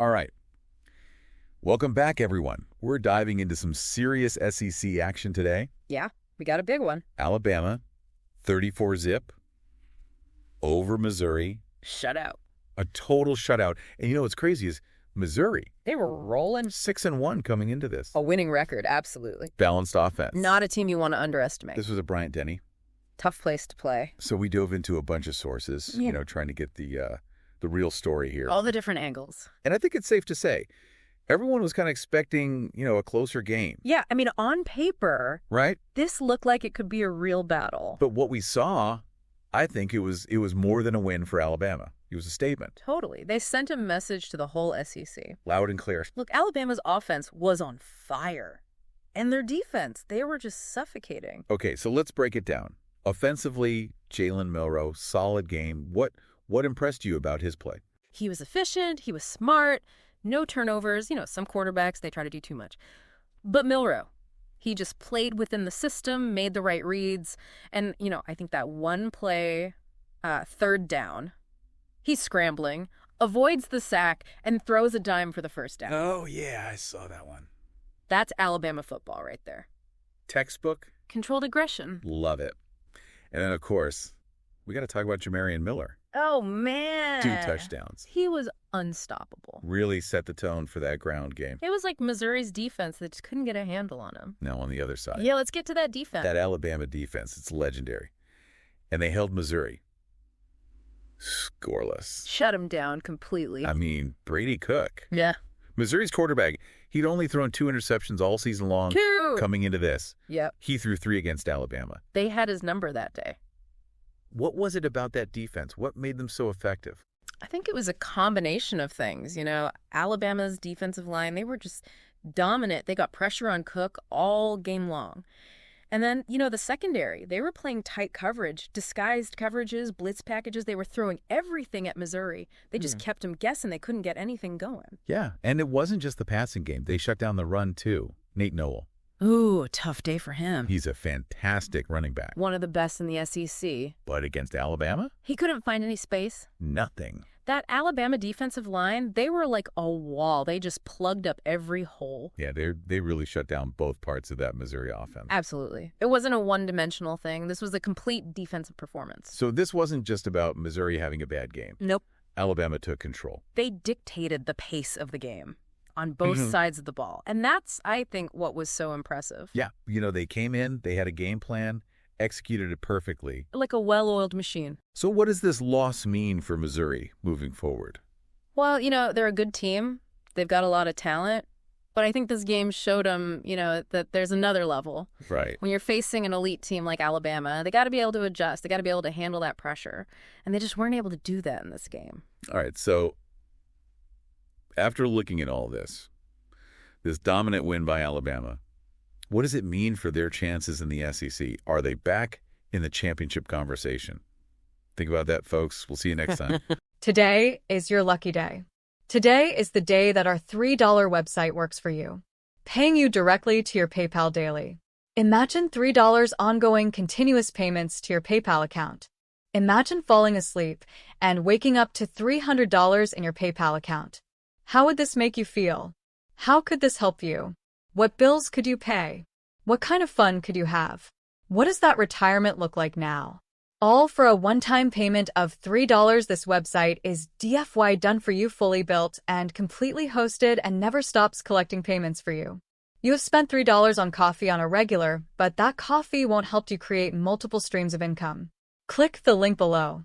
All right. Welcome back, everyone. We're diving into some serious SEC action today. Yeah, we got a big one. Alabama, 34-zip, over Missouri. Shutout. A total shutout. And you know what's crazy is Missouri. They were rolling. 6-1 coming into this. A winning record, absolutely. Balanced offense. Not a team you want to underestimate. This was a Bryant-Denny. Tough place to play. So we dove into a bunch of sources, trying to get the real story here. All the different angles. And I think it's safe to say, everyone was kind of expecting, a closer game. Yeah, I mean, on paper, right? This looked like it could be a real battle. But what we saw, I think it was more than a win for Alabama. It was a statement. Totally. They sent a message to the whole SEC. Loud and clear. Look, Alabama's offense was on fire. And their defense, they were just suffocating. Okay, so let's break it down. Offensively, Jalen Milroe, solid game. What impressed you about his play? He was efficient. He was smart. No turnovers. Some quarterbacks, they try to do too much. But Milroe, he just played within the system, made the right reads. And, I think that one play, third down, he's scrambling, avoids the sack, and throws a dime for the first down. Oh, yeah, I saw that one. That's Alabama football right there. Textbook. Controlled aggression. Love it. And then, of course, we got to talk about Jamarian Miller. Oh, man. 2 touchdowns. He was unstoppable. Really set the tone for that ground game. It was like Missouri's defense that just couldn't get a handle on him. Now on the other side. Yeah, let's get to that defense. That Alabama defense, it's legendary. And they held Missouri scoreless. Shut him down completely. I mean, Brady Cook. Yeah. Missouri's quarterback, he'd only thrown 2 interceptions all season long. 2! Coming into this. Yep. He threw 3 against Alabama. They had his number that day. What was it about that defense? What made them so effective? I think it was a combination of things. Alabama's defensive line, they were just dominant. They got pressure on Cook all game long. And then, the secondary, they were playing tight coverage, disguised coverages, blitz packages. They were throwing everything at Missouri. They just kept them guessing. They couldn't get anything going. Yeah, and it wasn't just the passing game. They shut down the run, too. Nate Noel. Ooh, tough day for him. He's a fantastic running back. One of the best in the SEC. But against Alabama? He couldn't find any space. Nothing. That Alabama defensive line, they were like a wall. They just plugged up every hole. Yeah, they really shut down both parts of that Missouri offense. Absolutely. It wasn't a one-dimensional thing. This was a complete defensive performance. So this wasn't just about Missouri having a bad game. Nope. Alabama took control. They dictated the pace of the game on both sides of the ball. And that's, I think, what was so impressive. Yeah. They came in, they had a game plan, executed it perfectly. Like a well-oiled machine. So what does this loss mean for Missouri moving forward? Well, they're a good team. They've got a lot of talent. But I think this game showed them, that there's another level. Right. When you're facing an elite team like Alabama, they got to be able to adjust. They got to be able to handle that pressure. And they just weren't able to do that in this game. All right, so after looking at all this dominant win by Alabama, what does it mean for their chances in the SEC? Are they back in the championship conversation? Think about that, folks. We'll see you next time. Today is your lucky day. Today is the day that our $3 website works for you, paying you directly to your PayPal daily. Imagine $3 ongoing continuous payments to your PayPal account. Imagine falling asleep and waking up to $300 in your PayPal account. How would this make you feel? How could this help you? What bills could you pay? What kind of fun could you have? What does that retirement look like now? All for a one-time payment of $3. This website is DFY done for you, fully built and completely hosted, and never stops collecting payments for you. You have spent $3 on coffee on a regular, but that coffee won't help you create multiple streams of income. Click the link below.